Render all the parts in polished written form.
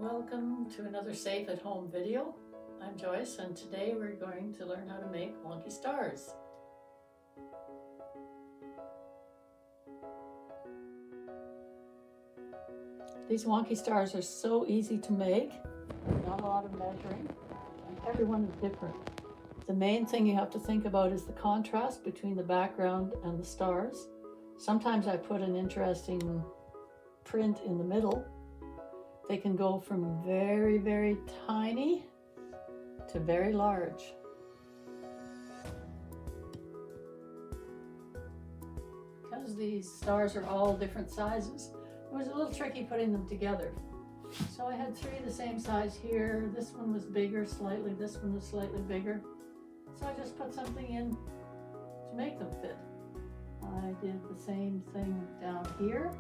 Welcome to another safe at home video. I'm Joyce and today we're going to learn how to make wonky stars. These wonky stars are so easy to make, not a lot of measuring, and everyone is different. The main thing you have to think about is the contrast between the background and the stars. Sometimes I put an interesting print in the middle. They can go from very, very tiny to very large. Because these stars are all different sizes, it was a little tricky putting them together. So I had three the same size here. This one was bigger slightly, this one was slightly bigger. So I just put something in to make them fit. I did the same thing down here,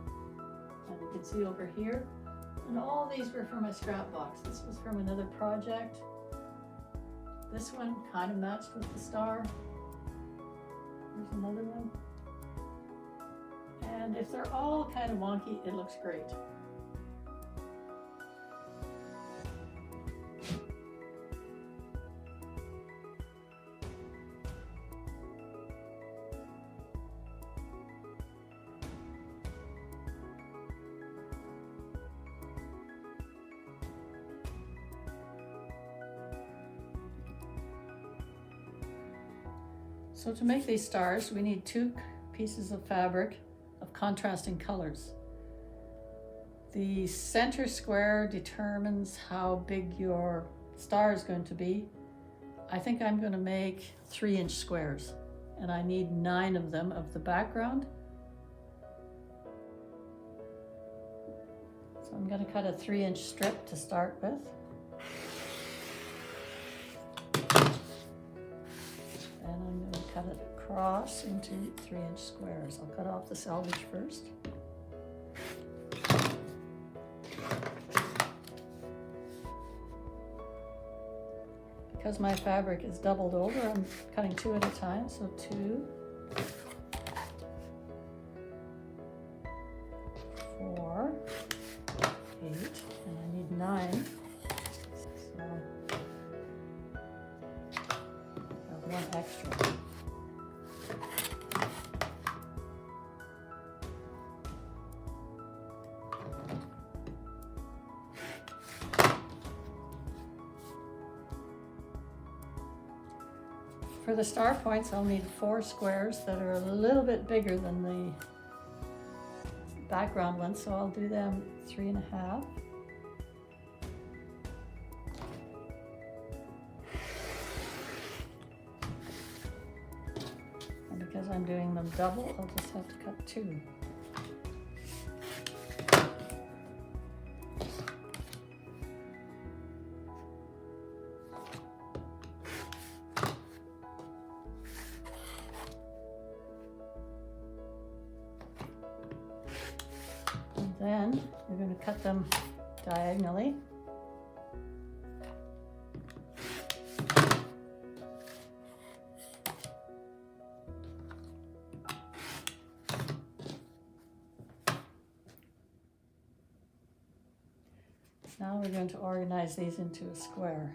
and you can see over here. And all these were from my scrap box. This was from another project. This one kind of matched with the star. There's another one. And if they're all kind of wonky, it looks great. So to make these stars, we need two pieces of fabric of contrasting colors. The center square determines how big your star is going to be. I think I'm going to make 3-inch squares, and I need 9 of them of the background. So I'm going to cut a 3-inch strip to start with. And I'm going to cut it across into 3-inch squares. I'll cut off the selvage first. Because my fabric is doubled over, I'm cutting 2 at a time. So 2, 4, 8, and I need 9. So one extra. For the star points, I'll need 4 squares that are a little bit bigger than the background ones, so I'll do them 3.5. Because I'm doing them double, I'll just have to cut 2. And then we're going to cut them diagonally. Now we're going to organize these into a square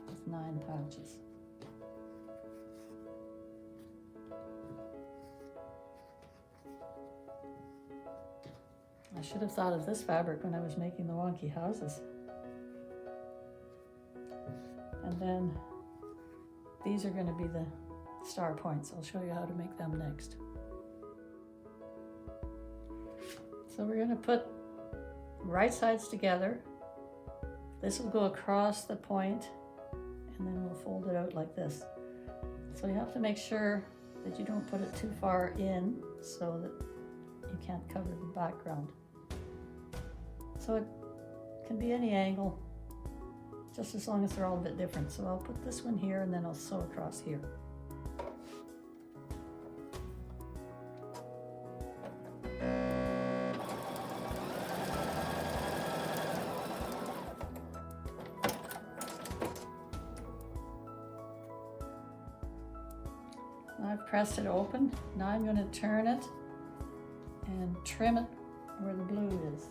with 9 pouches. I should have thought of this fabric when I was making the wonky houses. And then these are going to be the star points. I'll show you how to make them next. So we're going to put right sides together. This will go across the point, and then we'll fold it out like this. So you have to make sure that you don't put it too far in so that you can't cover the background. So it can be any angle, just as long as they're all a bit different. So I'll put this one here, and then I'll sew across here. I've pressed it open. Now I'm going to turn it and trim it where the blue is.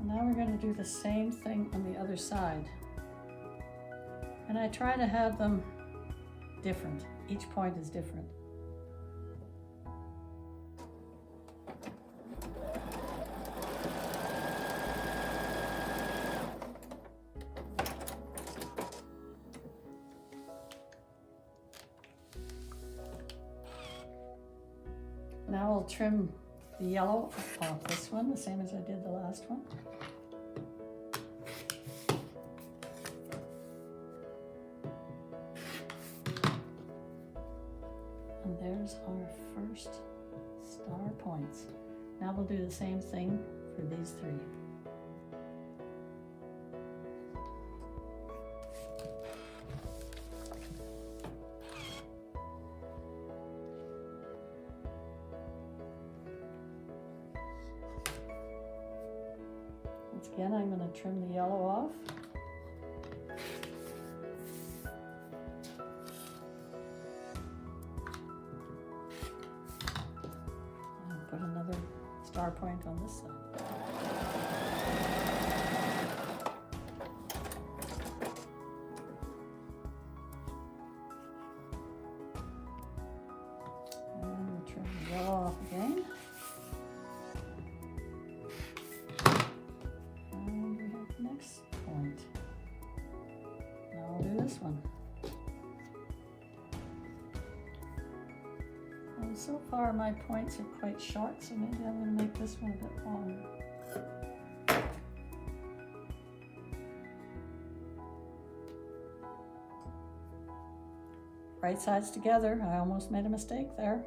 Now we're going to do the same thing on the other side. And I try to have them different. Each point is different. Now I'll trim the yellow off this one, the same as I did the last one. And there's our first star points. Now we'll do the same thing for these three. Once again, I'm going to trim the yellow off. And put another star point on this side. And we'll trim the yellow off again. Next point. Now I'll do this one. And so far my points are quite short, so maybe I'm going to make this one a bit longer. Right sides together. I almost made a mistake there.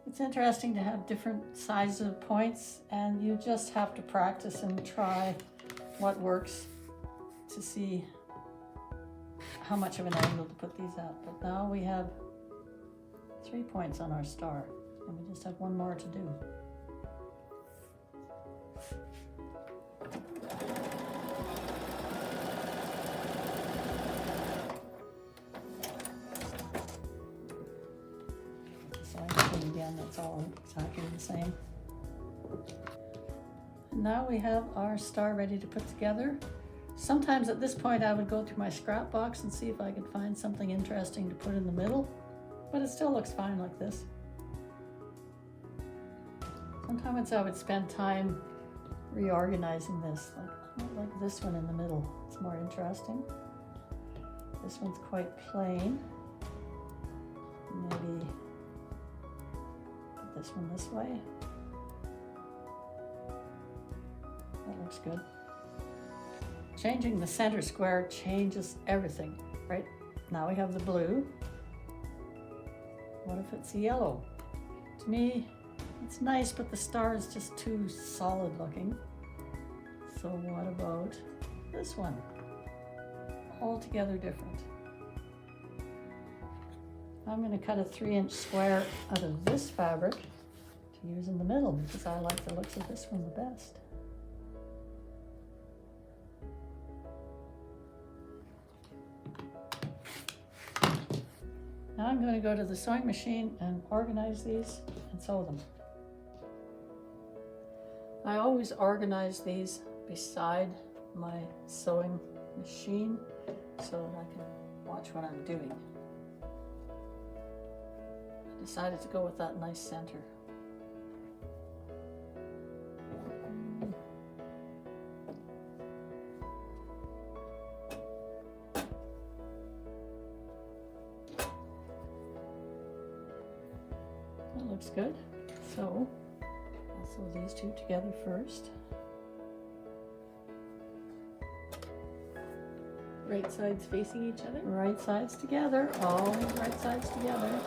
It's interesting to have different sizes of points, and you just have to practice and try what works to see how much of an angle to put these at. But now we have 3 points on our star, and we just have one more to do. Again, that's all exactly the same. And now we have our star ready to put together. Sometimes at this point I would go through my scrap box and see if I could find something interesting to put in the middle, but it still looks fine like this. Sometimes I would spend time reorganizing this, like this one in the middle. It's more interesting. This one's quite plain. Maybe this one this way. That looks good. Changing the center square changes everything, right? Now we have the blue. What if it's yellow? To me, it's nice, but the star is just too solid looking. So what about this one? Altogether different. I'm going to cut a 3-inch square out of this fabric to use in the middle because I like the looks of this one the best. Now I'm going to go to the sewing machine and organize these and sew them. I always organize these beside my sewing machine so that I can watch what I'm doing. Decided to go with that nice center. looks good. So I'll sew these two together first. Right sides facing each other? Right sides together, always right sides together.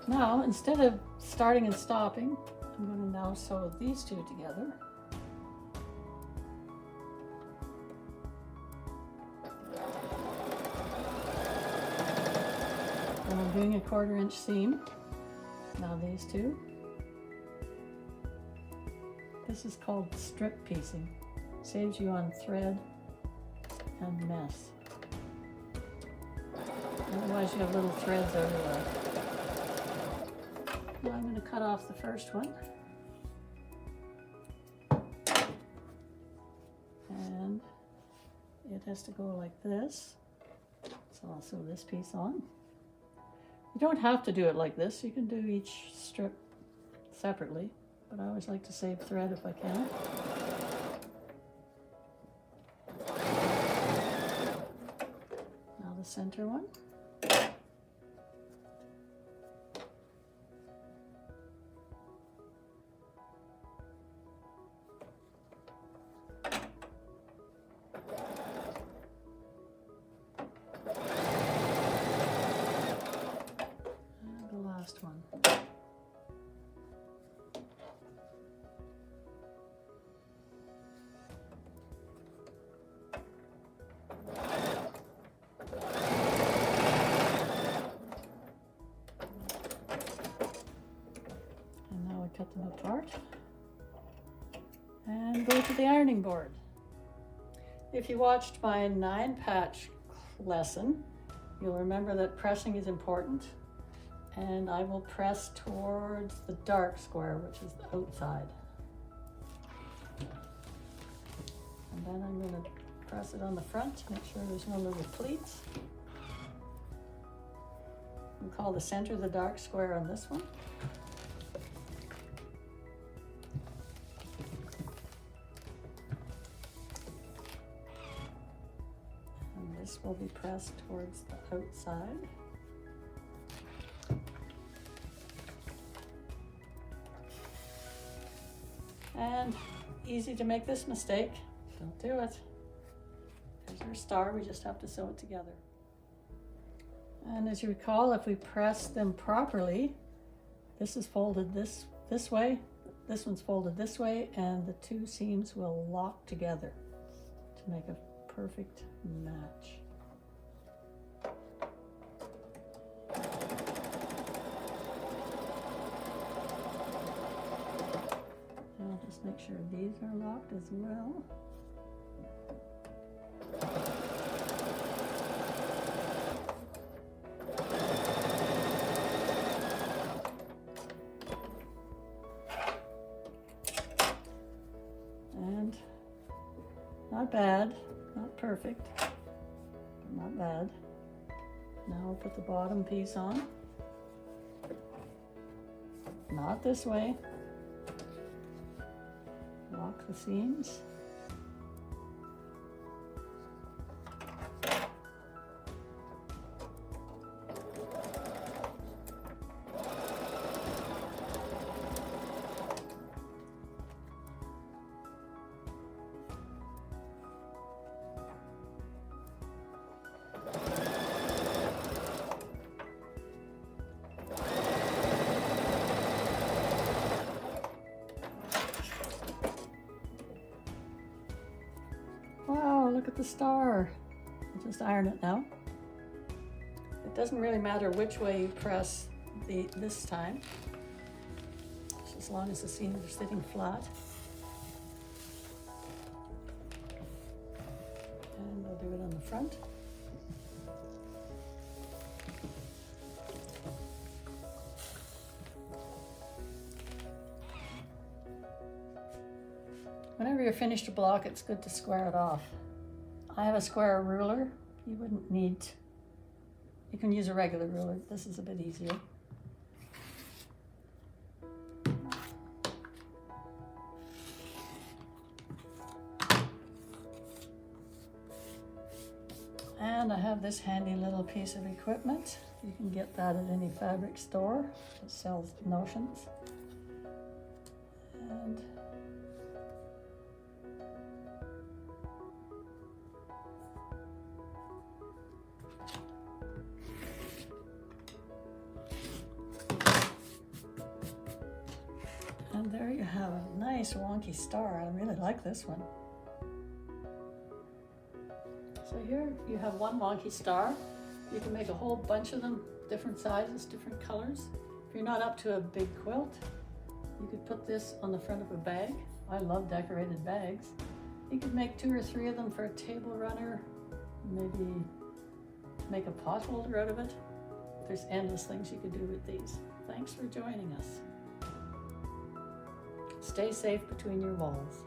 Now, instead of starting and stopping, I'm going to now sew these two together. And I'm doing a 1/4 inch seam. Now these two. This is called strip piecing. Saves you on thread and mess. Otherwise you have little threads everywhere. Now I'm going to cut off the first one. And it has to go like this. So I'll sew this piece on. You don't have to do it like this. You can do each strip separately, but I always like to save thread if I can. Now the center one. One. And now I cut them apart and go to the ironing board. If you watched my 9-patch lesson, you'll remember that pressing is important. And I will press towards the dark square, which is the outside. And then I'm going to press it on the front to make sure there's no little pleats. We'll call the center the dark square on this one. And this will be pressed towards the outside. And easy to make this mistake. Don't do it. There's our star, we just have to sew it together. And as you recall, if we press them properly, this is folded this way, this one's folded this way, and the two seams will lock together to make a perfect match. Just make sure these are locked as well. And not bad, not perfect, but not bad. Now I'll put the bottom piece on. Not this way. Lock the seams. Look at the star. I'll just iron it now. It doesn't really matter which way you press this time, just as long as the seams are sitting flat. And we'll do it on the front. Whenever you're finished a block, it's good to square it off. I have a square ruler. You wouldn't need, you can use a regular ruler. This is a bit easier. And I have this handy little piece of equipment. You can get that at any fabric store that sells notions. And there you have a nice wonky star. I really like this one. So here you have one wonky star. You can make a whole bunch of them, different sizes, different colors. If you're not up to a big quilt, you could put this on the front of a bag. I love decorated bags. You could make 2 or 3 of them for a table runner, maybe make a pot holder out of it. There's endless things you could do with these. Thanks for joining us. Stay safe between your walls.